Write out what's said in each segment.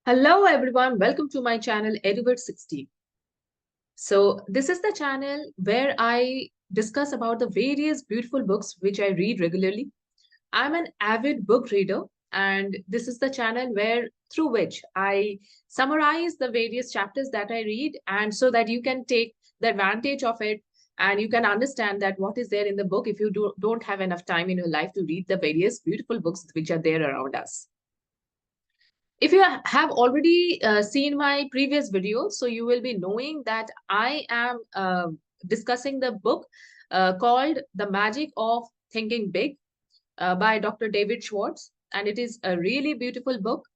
Hello everyone, welcome to my channel Edubert60. So this is the channel where I discuss about the various beautiful books which I read regularly. I'm an avid book reader, and this is the channel where through which I summarize the various chapters that I read, and so that you can take the advantage of it and you can understand that what is there in the book if you don't have enough time in your life to read the various beautiful books which are there around us. If you have already seen my previous video, so you will be knowing that I am discussing the book called The Magic of Thinking Big by Dr. David Schwartz. And it is a really beautiful book.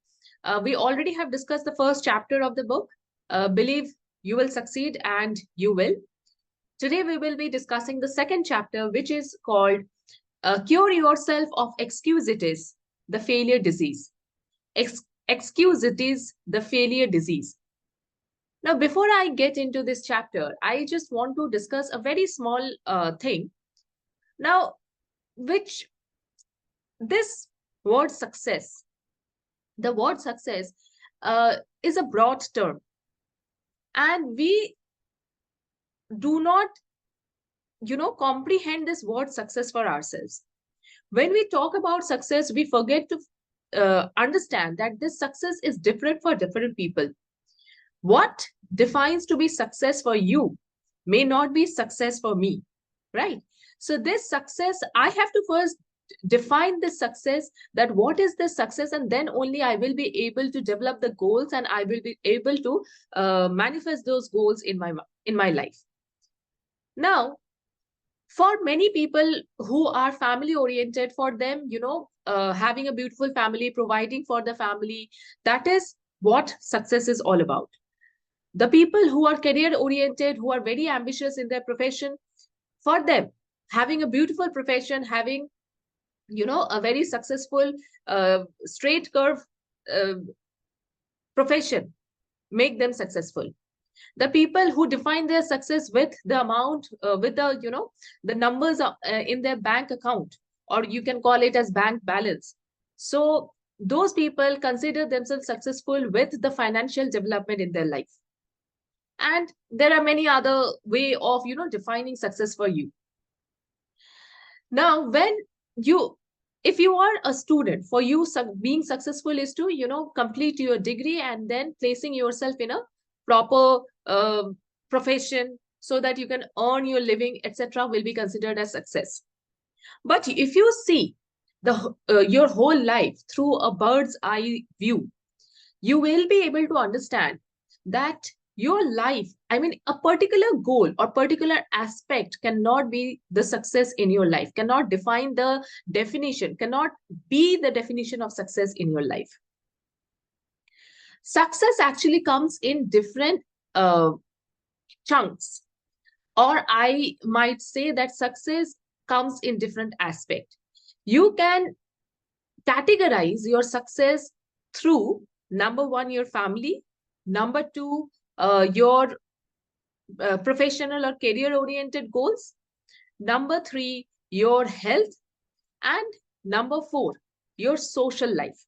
We already have discussed the first chapter of the book, Believe You Will Succeed and You Will. Today, we will be discussing the second chapter, which is called Cure Yourself of Excusitis, the Failure Disease. Excusitis, the failure disease. Now, before I get into this chapter, I just want to discuss a very small thing. Now, which this word success, the word success is a broad term. And we do not, comprehend this word success for ourselves. When we talk about success, we forget to understand that this success is different for different people. What defines to be success for you may not be success for me, right? So this success, I have to first define this success, that what is this success, and then only I will be able to develop the goals and I will be able to manifest those goals in my life. Now, for many people who are family oriented, for them, having a beautiful family, providing for the family, that is what success is all about. The people who are career oriented, who are very ambitious in their profession, for them, having a beautiful profession, having, a very successful, straight curve uh, profession, make them successful. The people who define their success with the amount, with the numbers in their bank account, or you can call it as bank balance. So those people consider themselves successful with the financial development in their life. And there are many other way of, defining success for you. Now, when you, if you are a student, for you, being successful is to, complete your degree and then placing yourself in a proper profession so that you can earn your living, etc., will be considered as success. But if you see your whole life through a bird's eye view, you will be able to understand that your life, I mean, a particular goal or particular aspect cannot be the success in your life, cannot define the definition, cannot be the definition of success in your life. Success actually comes in different chunks, or I might say that success comes in different aspects. You can categorize your success through number one, your family, number two, your professional or career oriented goals, number three, your health, and number four, your social life.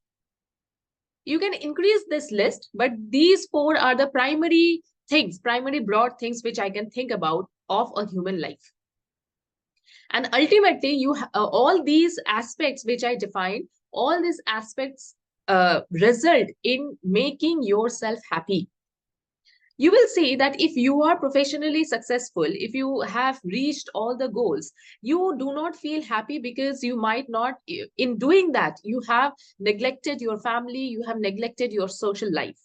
You can increase this list, but these four are the primary things, primary broad things which I can think about of a human life. And ultimately, you all these aspects which I defined, all these aspects result in making yourself happy. You will see that if you are professionally successful, if you have reached all the goals, you do not feel happy because you might not, in doing that, you have neglected your family, you have neglected your social life.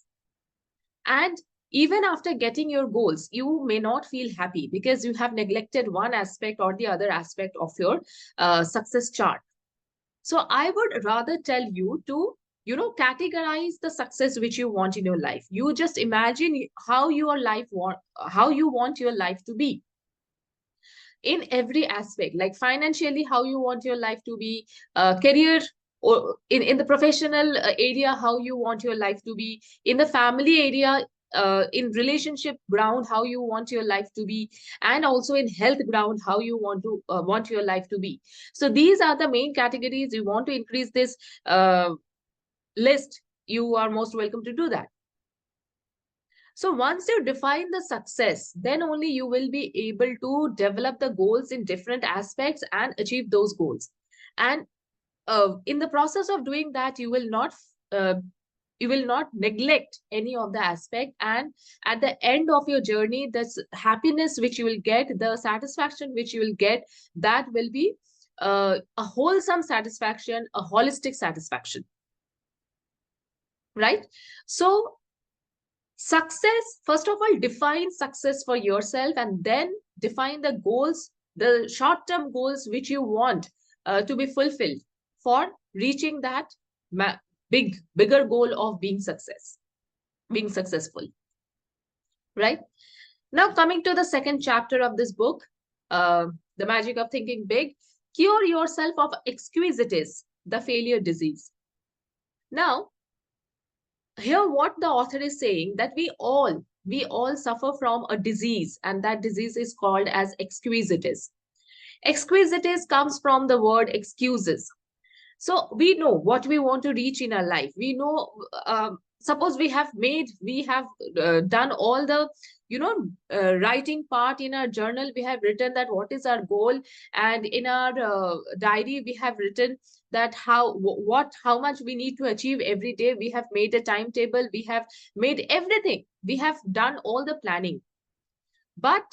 And even after getting your goals, you may not feel happy because you have neglected one aspect or the other aspect of your success chart. So I would rather tell you to, categorize the success which you want in your life. You just imagine how how you want your life to be in every aspect, like financially, how you want your life to be, career, or in the professional area, how you want your life to be, in the family area, in relationship ground, how you want your life to be, and also in health ground, how you want your life to be. So these are the main categories. You want to increase this list you are most welcome to do that. So once you define the success, then only you will be able to develop the goals in different aspects and achieve those goals. And in the process of doing that, uh, you will not neglect any of the aspect. And at the end of your journey, this happiness which you will get, the satisfaction which you will get, that will be a wholesome satisfaction, a holistic satisfaction, right? So success, first of all, define success for yourself, and then define the goals, the short-term goals which you want to be fulfilled for reaching that bigger goal of being successful, right? Now, coming to the second chapter of this book, The Magic of Thinking Big, cure yourself of exquisitis, the failure disease. Now, here what the author is saying, that we all suffer from a disease, and that disease is called as exquisitis. Exquisitis comes from the word excuses. So we know what we want to reach in our life. We know, suppose we have done all the writing part in our journal. We have written that what is our goal, and in our diary we have written that how much we need to achieve every day. We have made a timetable, we have made everything, we have done all the planning, but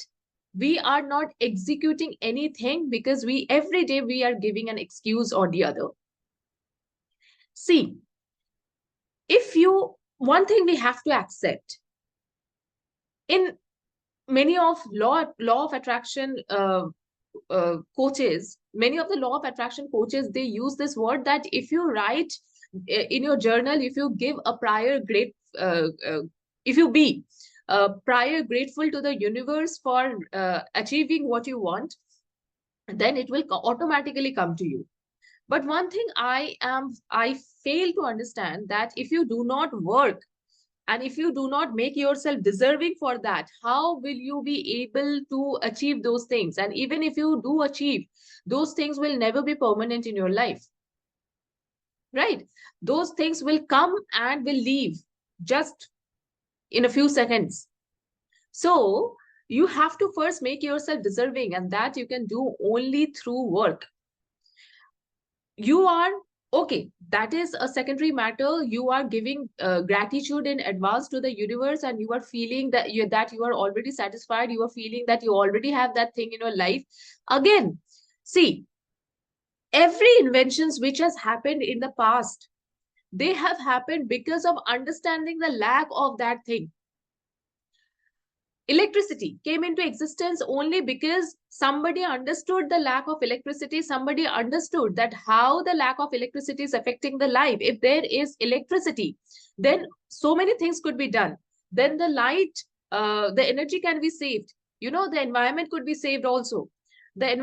we are not executing anything because every day we are giving an excuse or the other. See, one thing we have to accept, in many of law of attraction coaches, many of the law of attraction coaches, they use this word that if you write in your journal, if you give a if you be prior grateful to the universe for achieving what you want, then it will automatically come to you. But one thing I fail to understand, that if you do not work and if you do not make yourself deserving for that, how will you be able to achieve those things? And even if you do achieve, those things will never be permanent in your life, right? Those things will come and will leave just in a few seconds. So you have to first make yourself deserving, and that you can do only through work. You are okay, that is a secondary matter. You are giving gratitude in advance to the universe, and you are feeling that you are already satisfied. You are feeling that you already have that thing in your life. Again, see, every inventions which has happened in the past, they have happened because of understanding the lack of that thing. Electricity came into existence only because somebody understood the lack of electricity. Somebody understood that how the lack of electricity is affecting the life. If there is electricity, then so many things could be done. Then the light, the energy can be saved. The environment could be saved also. We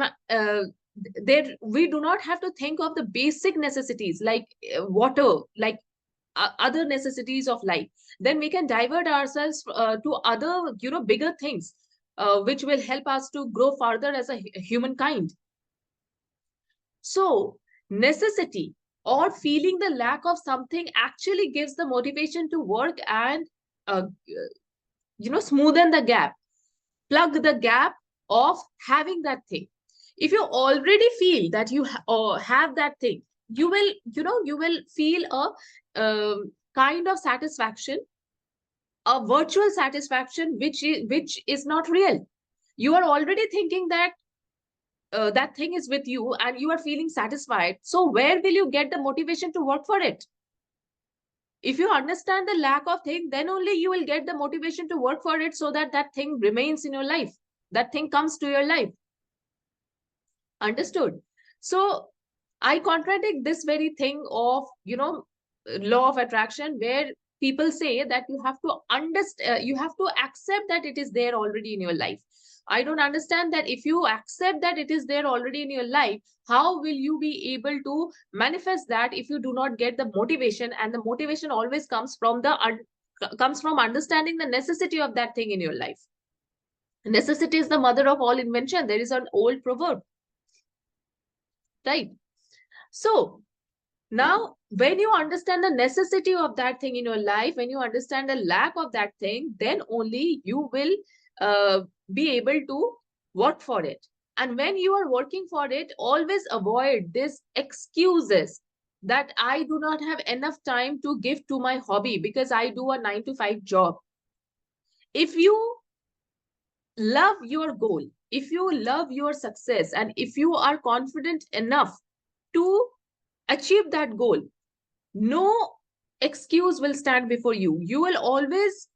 do not have to think of the basic necessities like water, like other necessities of life. Then we can divert ourselves to other bigger things which will help us to grow further as a humankind. So necessity or feeling the lack of something actually gives the motivation to work and smoothen the gap, plug the gap of having that thing. If you already feel that you have that thing, you will feel a kind of satisfaction, a virtual satisfaction, which is not real. You are already thinking that that thing is with you and you are feeling satisfied. So where will you get the motivation to work for it? If you understand the lack of thing, then only you will get the motivation to work for it, so that that thing remains in your life, that thing comes to your life. Understood? So I contradict this very thing of law of attraction, where people say that you have to understand, you have to accept that it is there already in your life. I don't understand that if you accept that it is there already in your life, how will you be able to manifest that if you do not get the motivation? And the motivation always comes from understanding the necessity of that thing in your life. Necessity is the mother of all invention. There is an old proverb, right? So Now, when you understand the necessity of that thing in your life, when you understand the lack of that thing, then only you will uh, be able to work for it. And when you are working for it, always avoid these excuses that I do not have enough time to give to my hobby because I do a 9 to 5 job. If you love your goal, if you love your success, and if you are confident enough to achieve that goal, no excuse will stand before you. You will always,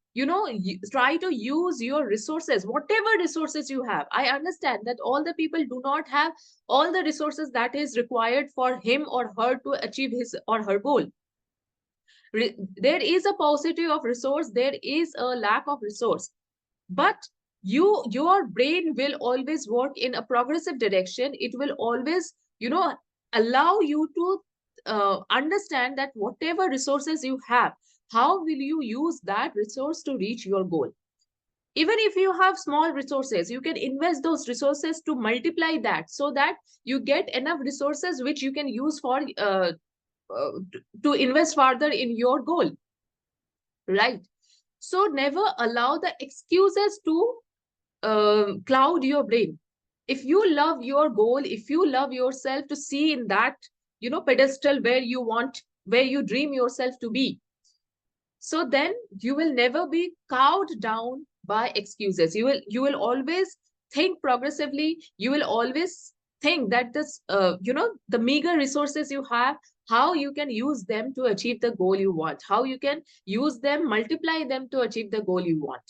try to use your resources, whatever resources you have. I understand that all the people do not have all the resources that is required for him or her to achieve his or her goal. There is a paucity of resource, there is a lack of resource, but your brain will always work in a progressive direction. It will always, allow you to understand that whatever resources you have, how will you use that resource to reach your goal. Even if you have small resources, you can invest those resources to multiply that, so that you get enough resources which you can use for to invest further in your goal, right? So never allow the excuses to cloud your brain. If you love your goal, if you love yourself to see in that, pedestal where you want, where you dream yourself to be, so then you will never be cowed down by excuses. You will always think progressively. You will always think that this, the meager resources you have, how you can use them to achieve the goal you want, how you can use them, multiply them to achieve the goal you want.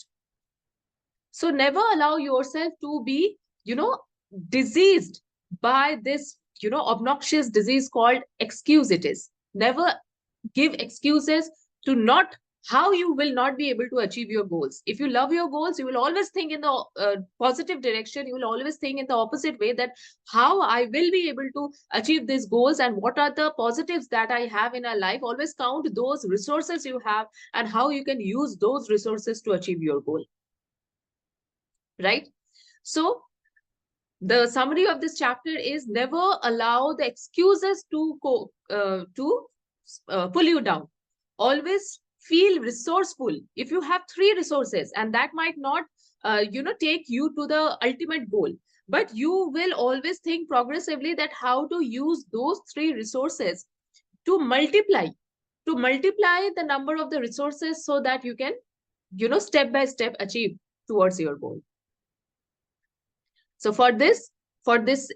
So never allow yourself to be, diseased by this, obnoxious disease called excusitis. Never give excuses to not, how you will not be able to achieve your goals. If you love your goals, you will always think in the positive direction. You will always think in the opposite way, that how I will be able to achieve these goals and what are the positives that I have in a life. Always count those resources you have and how you can use those resources to achieve your goal, right? So the summary of this chapter is, never allow the excuses to pull you down. Always feel resourceful. If you have 3 resources, and that might not take you to the ultimate goal, but you will always think progressively that how to use those 3 resources to multiply the number of the resources, so that you can, step by step achieve towards your goal. So for this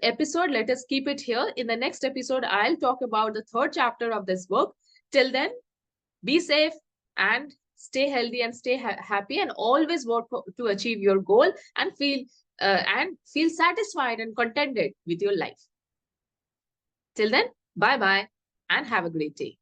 episode, let us keep it here. In the next episode, I'll talk about the 3rd chapter of this book. Till then, be safe and stay healthy and stay happy, and always work to achieve your goal, and feel satisfied and contented with your life. Till then, bye bye and have a great day.